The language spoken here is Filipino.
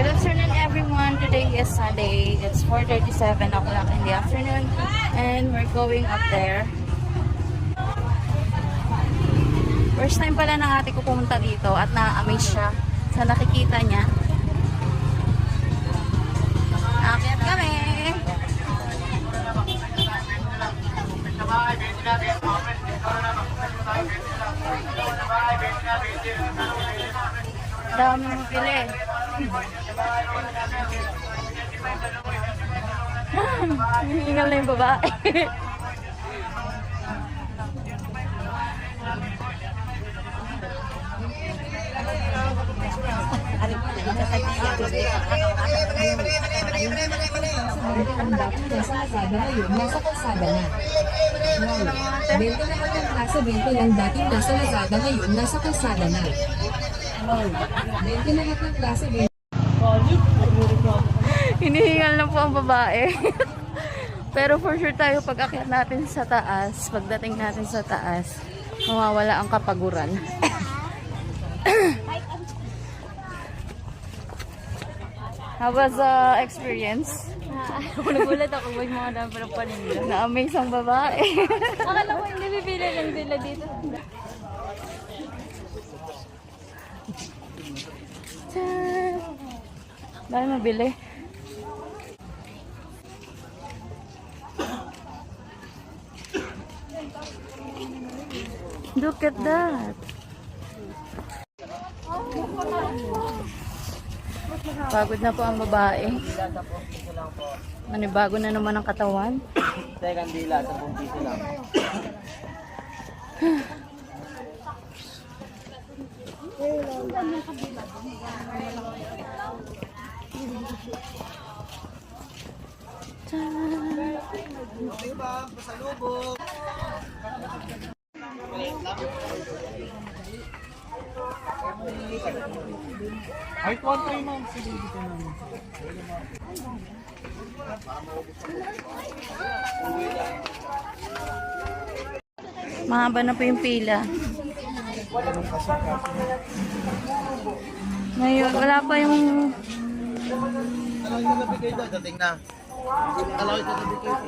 Good afternoon everyone. Today is Sunday. It's 4:37 o'clock in the afternoon and we're going up there. First time pala ng ate ko pumunta dito at na-amaze siya sa nakikita niya. Akyat kami! Dami mo pili. Hingal na yung babae. Ang dapat nasa kalsada ngayon, nasa kalsada na. Bento na ang klase, bento lang dating nasa Lazada ngayon, nasa kalsada na. Bento lahat ng klase, bento. Hinihingal na po ang babae. Pero for sure tayo pag akyat natin sa taas, pagdating natin sa taas, mawawala ang kapaguran. How was the experience? Nagulat ako, may mga dami parang paninda. Na-amaze ang babae. Akala ko hindi bibili lang nila dito. Dahil mabili. Look at that. Pagod na po ang babae. Manibago na naman ang katawan. Second dila sa buong piso lang. Ay, 1-3 ma'am. Sige, dito namin. Mahaba na po yung pila. Ngayon, wala pa yung... Alam nyo na bigay doon, dating na. Alam nyo na bigay.